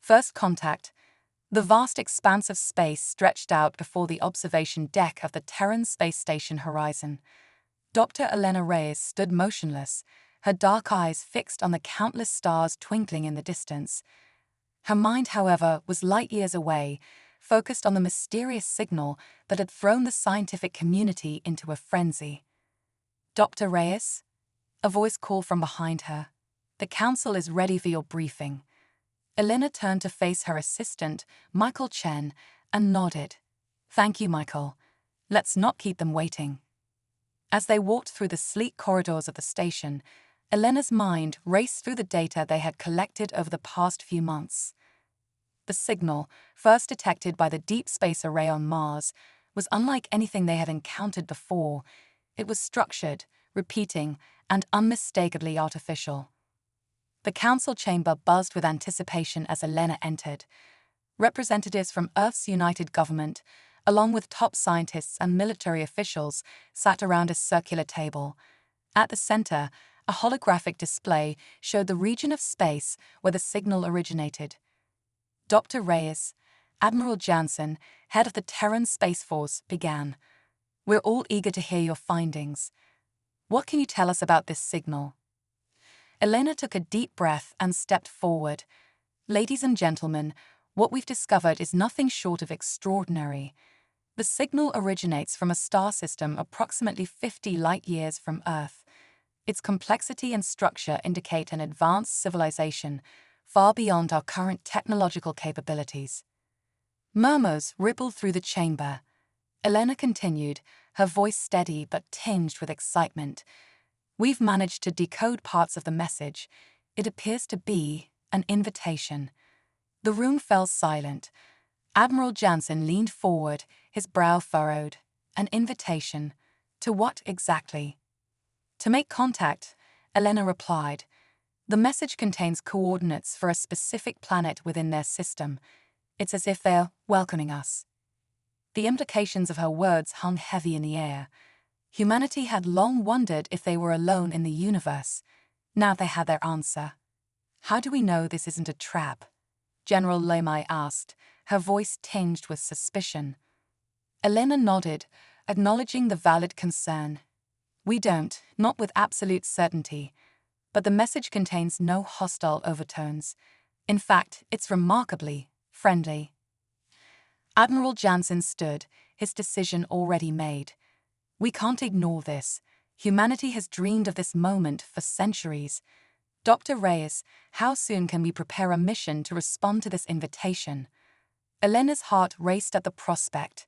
First contact. The vast expanse of space stretched out before the observation deck of the Terran space station horizon. Dr. Elena Reyes stood motionless, her dark eyes fixed on the countless stars twinkling in the distance. Her mind, however, was light years away, focused on the mysterious signal that had thrown the scientific community into a frenzy. "Dr. Reyes?" A voice called from behind her. "The council is ready for your briefing." Elena turned to face her assistant, Michael Chen, and nodded. "Thank you, Michael. Let's not keep them waiting." As they walked through the sleek corridors of the station, Elena's mind raced through the data they had collected over the past few months. The signal, first detected by the Deep Space Array on Mars, was unlike anything they had encountered before. It was structured, repeating, and unmistakably artificial. The council chamber buzzed with anticipation as Elena entered. Representatives from Earth's united government, along with top scientists and military officials, sat around a circular table. At the center, a holographic display showed the region of space where the signal originated. Dr. Reyes, Admiral Jansen, head of the Terran Space Force, began. "We're all eager to hear your findings. What can you tell us about this signal?" Elena took a deep breath and stepped forward. "Ladies and gentlemen, what we've discovered is nothing short of extraordinary. The signal originates from a star system approximately 50 light-years from Earth. Its complexity and structure indicate an advanced civilization far beyond our current technological capabilities." Murmurs rippled through the chamber. Elena continued, her voice steady but tinged with excitement. "We've managed to decode parts of the message. It appears to be an invitation." The room fell silent. Admiral Jansen leaned forward, his brow furrowed. "An invitation? To what exactly?" "To make contact," Elena replied. "The message contains coordinates for a specific planet within their system. It's as if they're welcoming us." The implications of her words hung heavy in the air. Humanity had long wondered if they were alone in the universe. Now they had their answer. "How do we know this isn't a trap?" General Lemay asked, her voice tinged with suspicion. Elena nodded, acknowledging the valid concern. "We don't, not with absolute certainty. But the message contains no hostile overtones. In fact, it's remarkably friendly." Admiral Jansen stood, his decision already made. "We can't ignore this. Humanity has dreamed of this moment for centuries. Dr. Reyes, how soon can we prepare a mission to respond to this invitation?" Elena's heart raced at the prospect.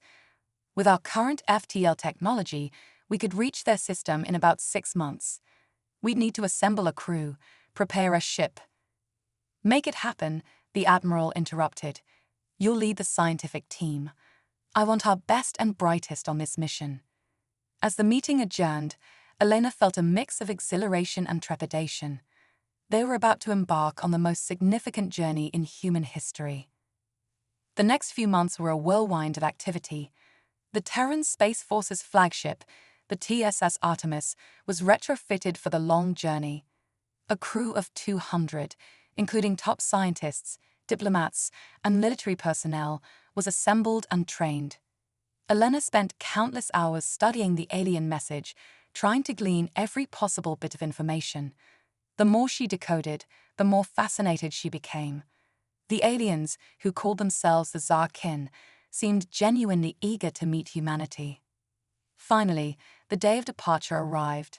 "With our current FTL technology, we could reach their system in about 6 months. We'd need to assemble a crew, prepare a ship." "Make it happen," the Admiral interrupted. "You'll lead the scientific team. I want our best and brightest on this mission." As the meeting adjourned, Elena felt a mix of exhilaration and trepidation. They were about to embark on the most significant journey in human history. The next few months were a whirlwind of activity. The Terran Space Force's flagship, the TSS Artemis, was retrofitted for the long journey. A crew of 200, including top scientists, diplomats, and military personnel, was assembled and trained. Elena spent countless hours studying the alien message, trying to glean every possible bit of information. The more she decoded, the more fascinated she became. The aliens, who called themselves the Zarkin, seemed genuinely eager to meet humanity. Finally, the day of departure arrived.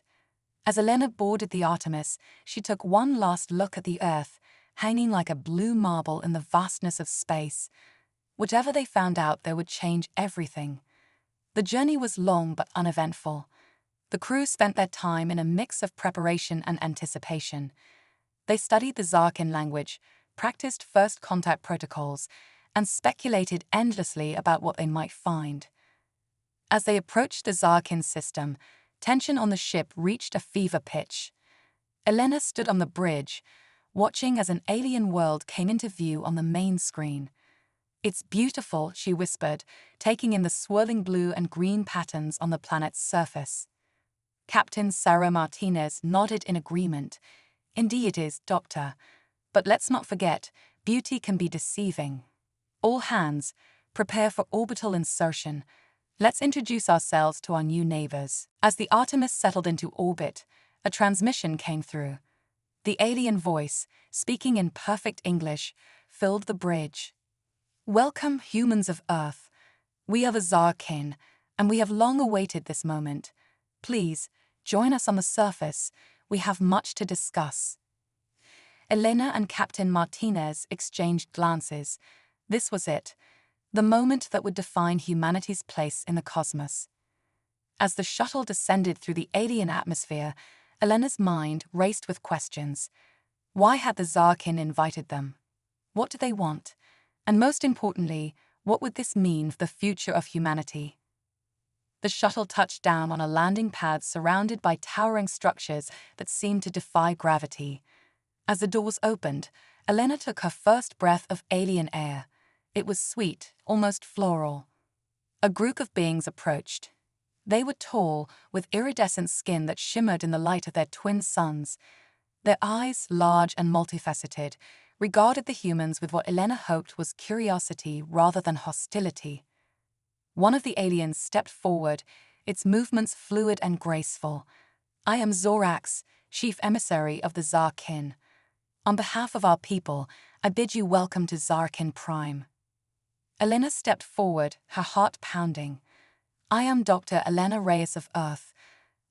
As Elena boarded the Artemis, she took one last look at the Earth, hanging like a blue marble in the vastness of space. Whatever they found out there would change everything. The journey was long but uneventful. The crew spent their time in a mix of preparation and anticipation. They studied the Zarkin language, practiced first contact protocols, and speculated endlessly about what they might find. As they approached the Zarkin system, tension on the ship reached a fever pitch. Elena stood on the bridge, watching as an alien world came into view on the main screen. "It's beautiful," she whispered, taking in the swirling blue and green patterns on the planet's surface. Captain Sarah Martinez nodded in agreement. "Indeed it is, Doctor. But let's not forget, beauty can be deceiving. All hands, prepare for orbital insertion. Let's introduce ourselves to our new neighbors. As the Artemis settled into orbit, a transmission came through. The alien voice, speaking in perfect English, filled the bridge. Welcome, humans of Earth. We are the Zarkin, and we have long awaited this moment. Please, join us on the surface. We have much to discuss. Elena and Captain Martinez exchanged glances. This was it, the moment that would define humanity's place in the cosmos. As the shuttle descended through the alien atmosphere, Elena's mind raced with questions. Why had the Zarkin invited them? What do they want? And most importantly, what would this mean for the future of humanity? The shuttle touched down on a landing pad surrounded by towering structures that seemed to defy gravity. As the doors opened, Elena took her first breath of alien air. It was sweet, almost floral. A group of beings approached. They were tall, with iridescent skin that shimmered in the light of their twin suns. Their eyes, large and multifaceted, regarded the humans with what Elena hoped was curiosity rather than hostility. One of the aliens stepped forward, its movements fluid and graceful. I am Zorax, chief emissary of the Zarkin. On behalf of our people, I bid you welcome to Zarkin Prime. Elena stepped forward, her heart pounding. I am Dr. Elena Reyes of Earth.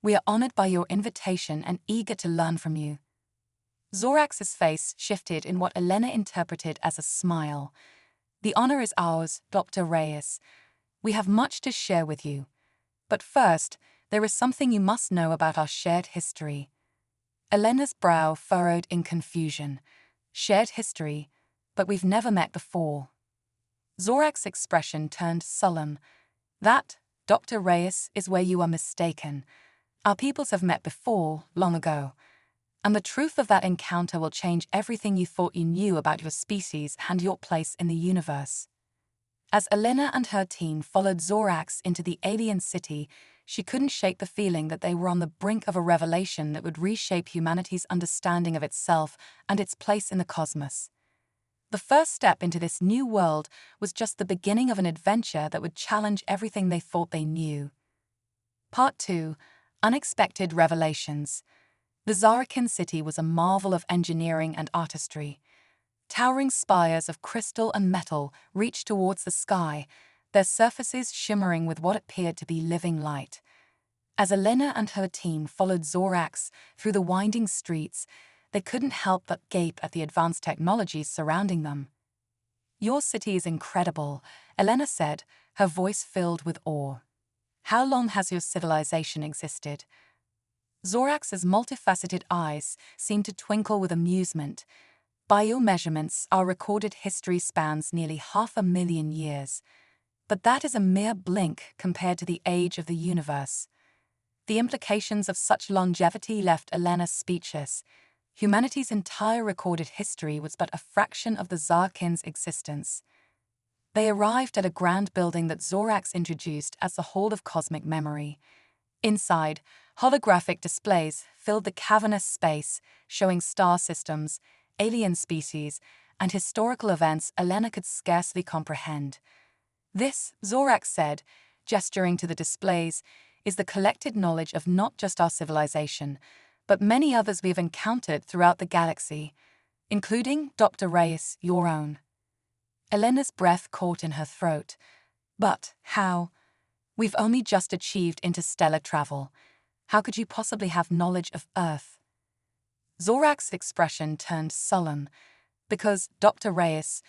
We are honored by your invitation and eager to learn from you. Zorax's face shifted in what Elena interpreted as a smile. The honor is ours, Dr. Reyes. We have much to share with you. But first, there is something you must know about our shared history. Elena's brow furrowed in confusion. Shared history, but we've never met before. Zorax's expression turned solemn. That, Dr. Reyes, is where you are mistaken. Our peoples have met before, long ago. And the truth of that encounter will change everything you thought you knew about your species and your place in the universe. As Elena and her team followed Zorax into the alien city, she couldn't shake the feeling that they were on the brink of a revelation that would reshape humanity's understanding of itself and its place in the cosmos. The first step into this new world was just the beginning of an adventure that would challenge everything they thought they knew. Part 2. Unexpected Revelations. The Zarkin city was a marvel of engineering and artistry. Towering spires of crystal and metal reached towards the sky, their surfaces shimmering with what appeared to be living light. As Elena and her team followed Zorax through the winding streets, they couldn't help but gape at the advanced technologies surrounding them. Your city is incredible, Elena said, her voice filled with awe. How long has your civilization existed? Zorax's multifaceted eyes seemed to twinkle with amusement. By your measurements, our recorded history spans nearly 500,000 years. But that is a mere blink compared to the age of the universe. The implications of such longevity left Elena speechless. Humanity's entire recorded history was but a fraction of the Zarkin's existence. They arrived at a grand building that Zorax introduced as the Hall of Cosmic Memory. Inside, holographic displays filled the cavernous space, showing star systems, alien species, and historical events Elena could scarcely comprehend. This, Zorax said, gesturing to the displays, is the collected knowledge of not just our civilization, but many others we have encountered throughout the galaxy, including, Dr. Reyes, your own. Elena's breath caught in her throat. But how? We've only just achieved interstellar travel. How could you possibly have knowledge of Earth? Zorax's expression turned sullen. Because, Dr. Reyes,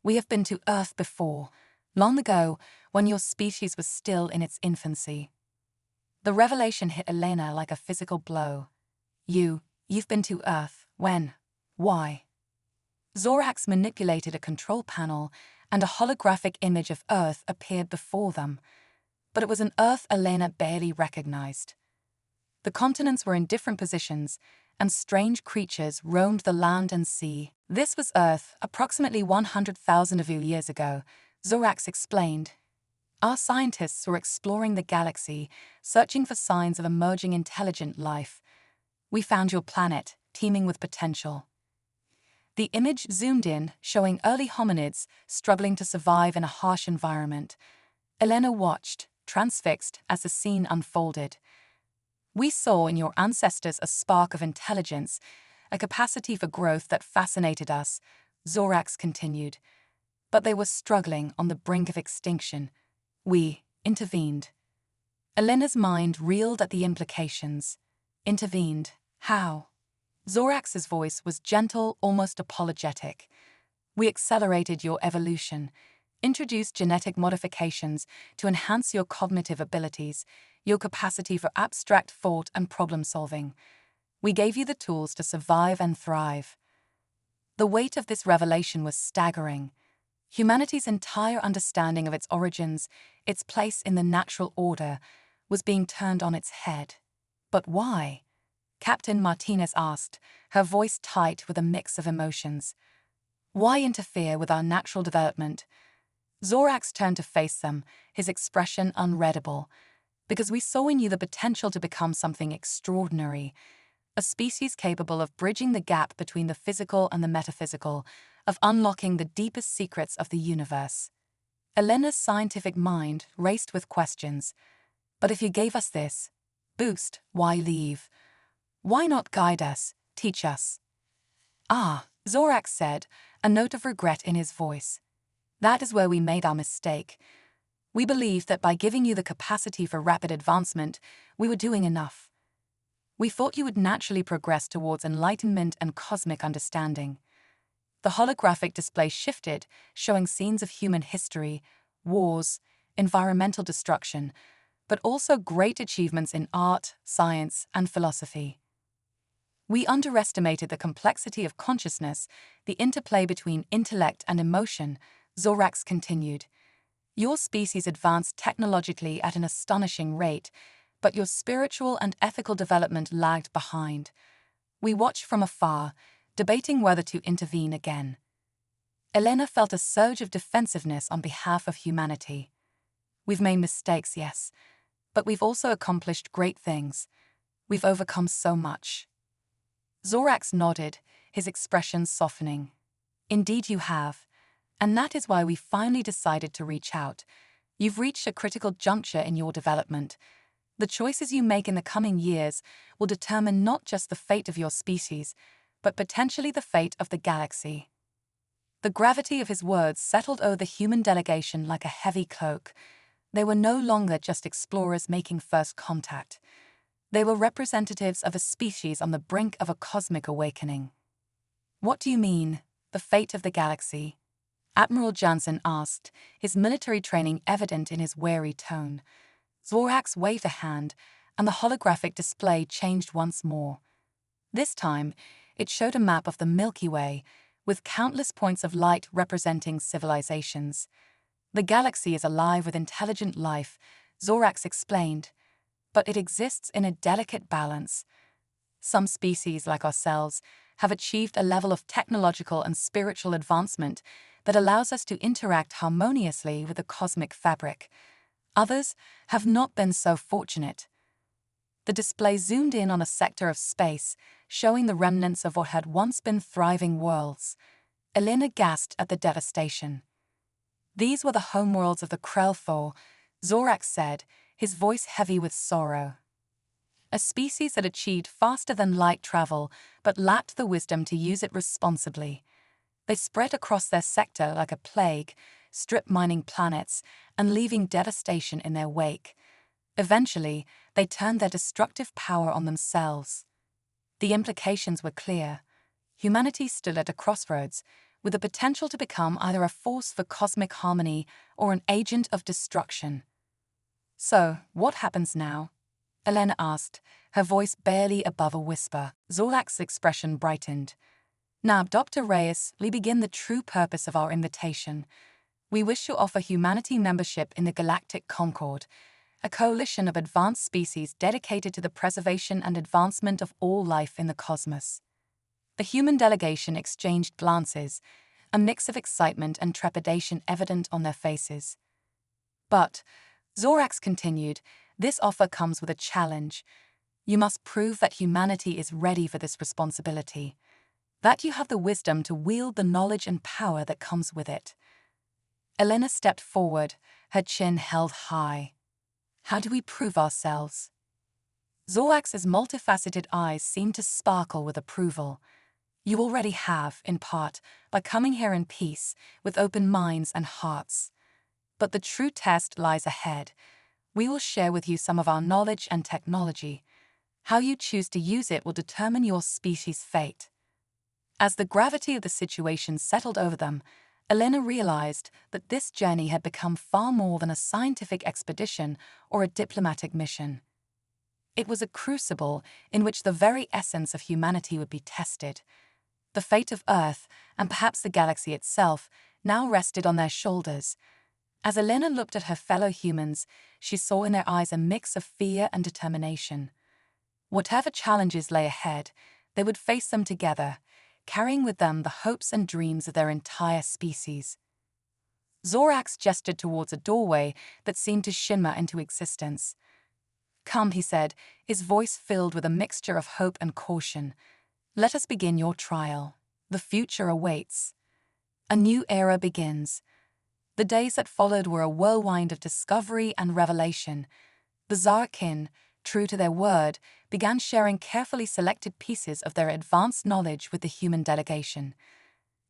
we have been to Earth before, long ago, when your species was still in its infancy. The revelation hit Elena like a physical blow. You've been to Earth. When? Why? Zorax manipulated a control panel, and a holographic image of Earth appeared before them. But it was an Earth Elena barely recognized. The continents were in different positions, and strange creatures roamed the land and sea. This was Earth, approximately 100,000 of you years ago, Zorax explained. Our scientists were exploring the galaxy, searching for signs of emerging intelligent life. We found your planet, teeming with potential. The image zoomed in, showing early hominids struggling to survive in a harsh environment. Elena watched, transfixed, as the scene unfolded. We saw in your ancestors a spark of intelligence, a capacity for growth that fascinated us, Zorax continued. But they were struggling on the brink of extinction. We intervened. Elena's mind reeled at the implications. Intervened? How? Zorax's voice was gentle, almost apologetic. We accelerated your evolution, introduced genetic modifications to enhance your cognitive abilities, your capacity for abstract thought and problem-solving. We gave you the tools to survive and thrive. The weight of this revelation was staggering. Humanity's entire understanding of its origins, its place in the natural order, was being turned on its head. But why? Captain Martinez asked, her voice tight with a mix of emotions. Why interfere with our natural development? Zorax turned to face them, his expression unreadable. Because we saw in you the potential to become something extraordinary, a species capable of bridging the gap between the physical and the metaphysical, of unlocking the deepest secrets of the universe. Elena's scientific mind raced with questions. But if you gave us this boost, why leave? Why not guide us, teach us? Ah, Zorax said, a note of regret in his voice. That is where we made our mistake. We believed that by giving you the capacity for rapid advancement, we were doing enough. We thought you would naturally progress towards enlightenment and cosmic understanding. The holographic display shifted, showing scenes of human history, wars, environmental destruction, but also great achievements in art, science, and philosophy. We underestimated the complexity of consciousness, the interplay between intellect and emotion, Zorax continued. Your species advanced technologically at an astonishing rate, but your spiritual and ethical development lagged behind. We watched from afar, debating whether to intervene again. Elena felt a surge of defensiveness on behalf of humanity. We've made mistakes, yes, but we've also accomplished great things. We've overcome so much. Zorax nodded, his expression softening. Indeed you have, and that is why we finally decided to reach out. You've reached a critical juncture in your development. The choices you make in the coming years will determine not just the fate of your species, but potentially the fate of the galaxy. The gravity of his words settled over the human delegation like a heavy cloak. They were no longer just explorers making first contact. They were representatives of a species on the brink of a cosmic awakening. What do you mean, the fate of the galaxy? Admiral Jansen asked, his military training evident in his wary tone. Zorax waved a hand, and the holographic display changed once more. This time, it showed a map of the Milky Way, with countless points of light representing civilizations. The galaxy is alive with intelligent life, Zorax explained, but it exists in a delicate balance. Some species, like ourselves, have achieved a level of technological and spiritual advancement that allows us to interact harmoniously with the cosmic fabric. Others have not been so fortunate. The display zoomed in on a sector of space, showing the remnants of what had once been thriving worlds. Elena gasped at the devastation. These were the homeworlds of the Krell, Zorax said, his voice heavy with sorrow. A species that achieved faster-than-light travel, but lacked the wisdom to use it responsibly. They spread across their sector like a plague, strip-mining planets and leaving devastation in their wake. Eventually, they turned their destructive power on themselves. The implications were clear. Humanity stood at a crossroads, with the potential to become either a force for cosmic harmony or an agent of destruction. So, what happens now? Elena asked, her voice barely above a whisper. Zorax's expression brightened. Now, Dr. Reyes, we begin the true purpose of our invitation. We wish to offer humanity membership in the Galactic Concord, a coalition of advanced species dedicated to the preservation and advancement of all life in the cosmos. The human delegation exchanged glances, a mix of excitement and trepidation evident on their faces. But, Zorax continued, this offer comes with a challenge. You must prove that humanity is ready for this responsibility. that you have the wisdom to wield the knowledge and power that comes with it. Elena stepped forward, her chin held high. How do we prove ourselves? Zorax's multifaceted eyes seemed to sparkle with approval. You already have, in part, by coming here in peace, with open minds and hearts. But the true test lies ahead. We will share with you some of our knowledge and technology. How you choose to use it will determine your species' fate. As the gravity of the situation settled over them, Elena realized that this journey had become far more than a scientific expedition or a diplomatic mission. It was a crucible in which the very essence of humanity would be tested. The fate of Earth, and perhaps the galaxy itself, now rested on their shoulders. As Elena looked at her fellow humans, she saw in their eyes a mix of fear and determination. Whatever challenges lay ahead, they would face them together, carrying with them the hopes and dreams of their entire species. Zorax gestured towards a doorway that seemed to shimmer into existence. Come, he said, his voice filled with a mixture of hope and caution. Let us begin your trial. The future awaits. A new era begins. The days that followed were a whirlwind of discovery and revelation. The Zarkin, true to their word, began sharing carefully selected pieces of their advanced knowledge with the human delegation.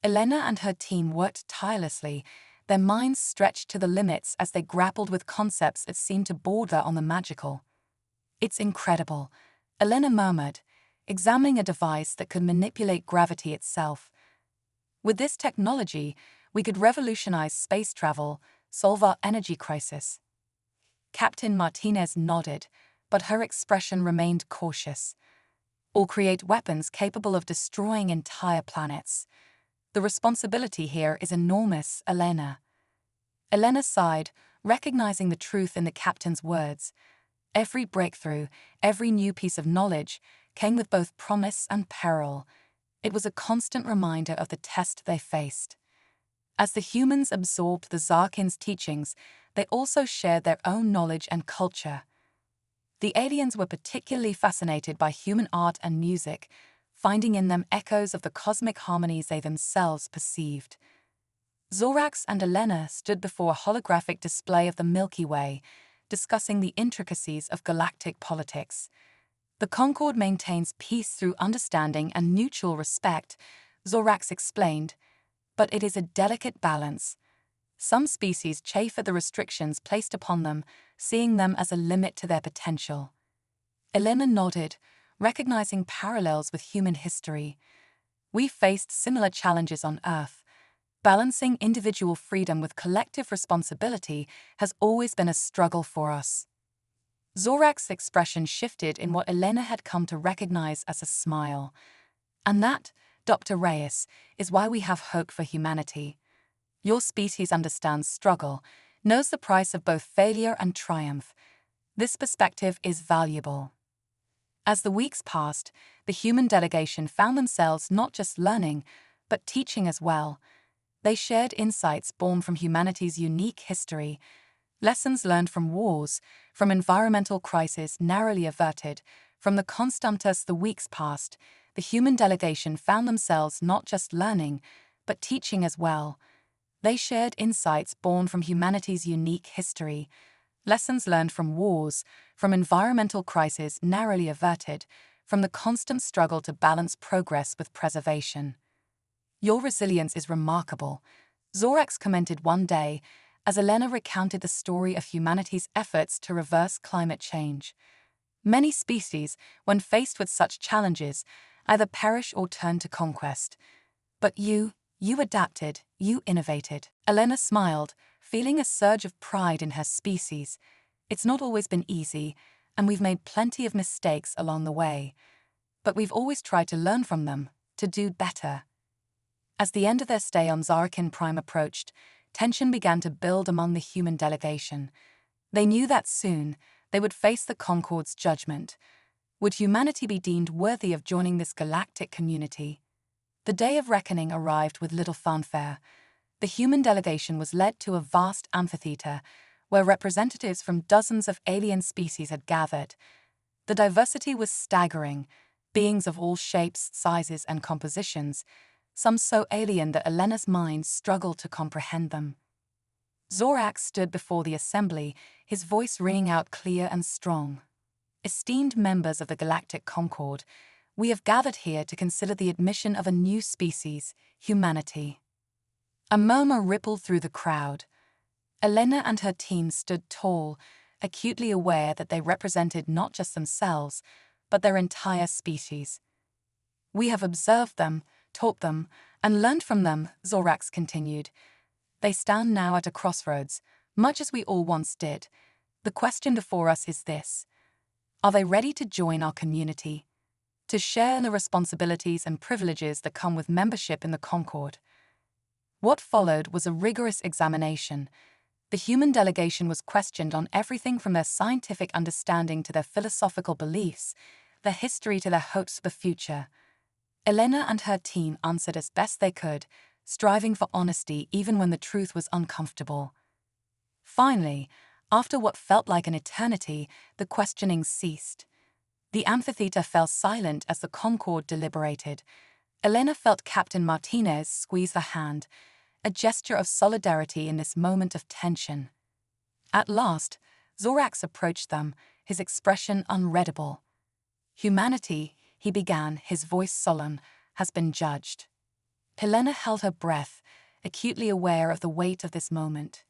Elena and her team worked tirelessly, their minds stretched to the limits as they grappled with concepts that seemed to border on the magical. It's incredible, Elena murmured, examining a device that could manipulate gravity itself. With this technology, we could revolutionize space travel, solve our energy crisis. Captain Martinez nodded, but her expression remained cautious. Or create weapons capable of destroying entire planets. The responsibility here is enormous, Elena. Elena sighed, recognizing the truth in the captain's words. Every breakthrough, every new piece of knowledge, came with both promise and peril. It was a constant reminder of the test they faced. As the humans absorbed the Zarkin's teachings, they also shared their own knowledge and culture. The aliens were particularly fascinated by human art and music, finding in them echoes of the cosmic harmonies they themselves perceived. Zorax and Elena stood before a holographic display of the Milky Way, discussing the intricacies of galactic politics. The Concord maintains peace through understanding and mutual respect, Zorax explained, but it is a delicate balance. Some species chafe at the restrictions placed upon them, seeing them as a limit to their potential. Elena nodded, recognizing parallels with human history. We faced similar challenges on Earth. Balancing individual freedom with collective responsibility has always been a struggle for us. Zorax's expression shifted in what Elena had come to recognize as a smile. And that, Dr. Reyes, is why we have hope for humanity. Your species understands struggle, knows the price of both failure and triumph. This perspective is valuable. As the weeks passed, the human delegation found themselves not just learning, but teaching as well. They shared insights born from humanity's unique history, lessons learned from wars, from environmental crises narrowly averted, from the Constantus the weeks passed. The human delegation found themselves not just learning, but teaching as well. They shared insights born from humanity's unique history, lessons learned from wars, from environmental crises narrowly averted, from the constant struggle to balance progress with preservation. Your resilience is remarkable, Zorax commented one day as Elena recounted the story of humanity's efforts to reverse climate change. Many species, when faced with such challenges, either perish or turn to conquest. But you adapted, you innovated. Elena smiled, feeling a surge of pride in her species. It's not always been easy, and we've made plenty of mistakes along the way. But we've always tried to learn from them, to do better. As the end of their stay on Zarkin Prime approached, tension began to build among the human delegation. They knew that soon they would face the Concord's judgment. Would humanity be deemed worthy of joining this galactic community? The day of reckoning arrived with little fanfare. The human delegation was led to a vast amphitheater where representatives from dozens of alien species had gathered. The diversity was staggering. beings of all shapes, sizes, and compositions, some so alien that Elena's mind struggled to comprehend them. Zorax stood before the assembly, his voice ringing out clear and strong. Esteemed members of the Galactic Concord, we have gathered here to consider the admission of a new species, humanity. A murmur rippled through the crowd. Elena and her team stood tall, acutely aware that they represented not just themselves, but their entire species. We have observed them, taught them, and learned from them, Zorax continued. They stand now at a crossroads, much as we all once did. The question before us is this: are they ready to join our community, to share in the responsibilities and privileges that come with membership in the Concord? What followed was a rigorous examination. The human delegation was questioned on everything from their scientific understanding to their philosophical beliefs, their history to their hopes for the future. Elena and her team answered as best they could, striving for honesty even when the truth was uncomfortable. Finally, after what felt like an eternity, the questioning ceased. The amphitheater fell silent as the Concord deliberated. Elena felt Captain Martinez squeeze her hand, a gesture of solidarity in this moment of tension. At last, Zorax approached them, his expression unreadable. "Humanity," he began, his voice solemn, "has been judged." Helena held her breath, acutely aware of the weight of this moment.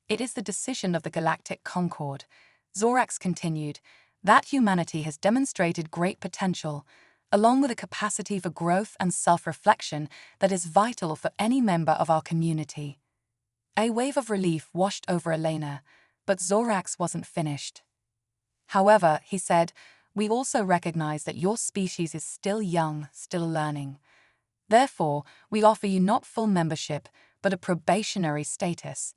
"It is the decision of the Galactic Concord," Zorax continued, "that humanity has demonstrated great potential, along with a capacity for growth and self-reflection that is vital for any member of our community." A wave of relief washed over Elena, but Zorax wasn't finished. "However," he said, "we also recognize that your species is still young, still learning. Therefore, we offer you not full membership, but a probationary status.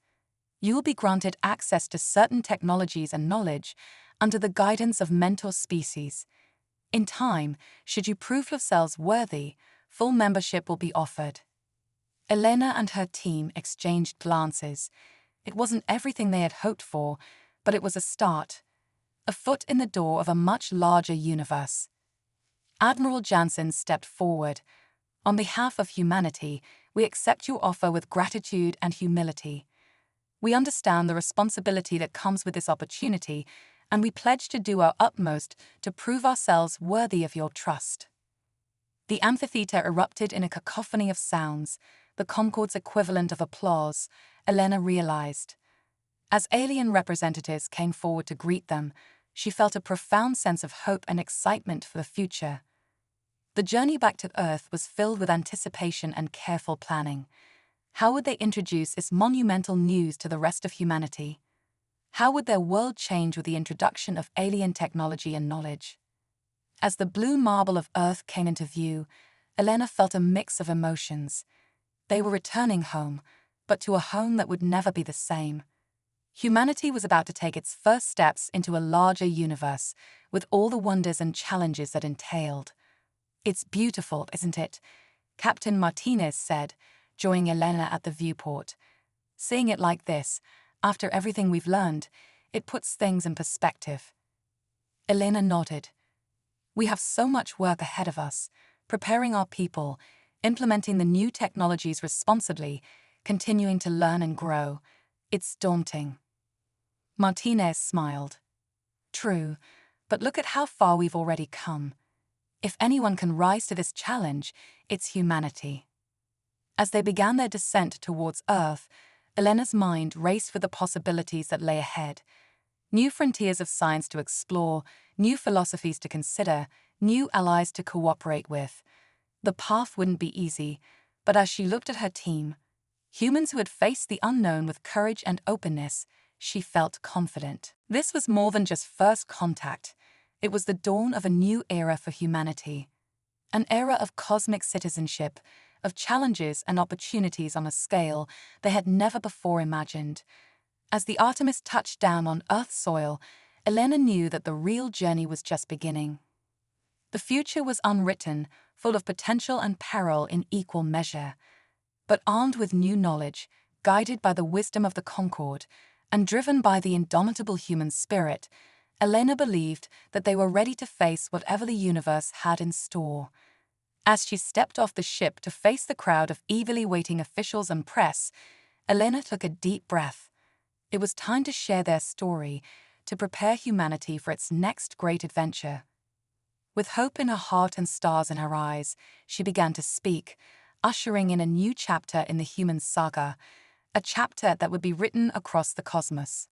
You will be granted access to certain technologies and knowledge under the guidance of mentor species. In time, should you prove yourselves worthy, full membership will be offered." Elena and her team exchanged glances. It wasn't everything they had hoped for, but it was a start, a foot in the door of a much larger universe. Admiral Jansen stepped forward. "On behalf of humanity, we accept your offer with gratitude and humility. We understand the responsibility that comes with this opportunity, and we pledge to do our utmost to prove ourselves worthy of your trust." The amphitheater erupted in a cacophony of sounds, the Concord's equivalent of applause, Elena realized. As alien representatives came forward to greet them, she felt a profound sense of hope and excitement for the future. The journey back to Earth was filled with anticipation and careful planning. How would they introduce this monumental news to the rest of humanity? How would their world change with the introduction of alien technology and knowledge? As the blue marble of Earth came into view, Elena felt a mix of emotions. They were returning home, but to a home that would never be the same. Humanity was about to take its first steps into a larger universe, with all the wonders and challenges that entailed. "It's beautiful, isn't it?" Captain Martinez said, joining Elena at the viewport. "Seeing it like this, after everything we've learned, it puts things in perspective." Elena nodded. "We have so much work ahead of us, preparing our people, implementing the new technologies responsibly, continuing to learn and grow. It's daunting." Martinez smiled. "True, but look at how far we've already come. If anyone can rise to this challenge, it's humanity." As they began their descent towards Earth, Elena's mind raced with the possibilities that lay ahead. New frontiers of science to explore, new philosophies to consider, new allies to cooperate with. The path wouldn't be easy, but as she looked at her team, humans who had faced the unknown with courage and openness, she felt confident. This was more than just first contact. It was the dawn of a new era for humanity. An era of cosmic citizenship, of challenges and opportunities on a scale they had never before imagined. As the Artemis touched down on Earth's soil, Elena knew that the real journey was just beginning. The future was unwritten, full of potential and peril in equal measure. But armed with new knowledge, guided by the wisdom of the Concord, and driven by the indomitable human spirit, Elena believed that they were ready to face whatever the universe had in store. As she stepped off the ship to face the crowd of eagerly waiting officials and press, Elena took a deep breath. It was time to share their story, to prepare humanity for its next great adventure. With hope in her heart and stars in her eyes, she began to speak, ushering in a new chapter in the human saga, a chapter that would be written across the cosmos.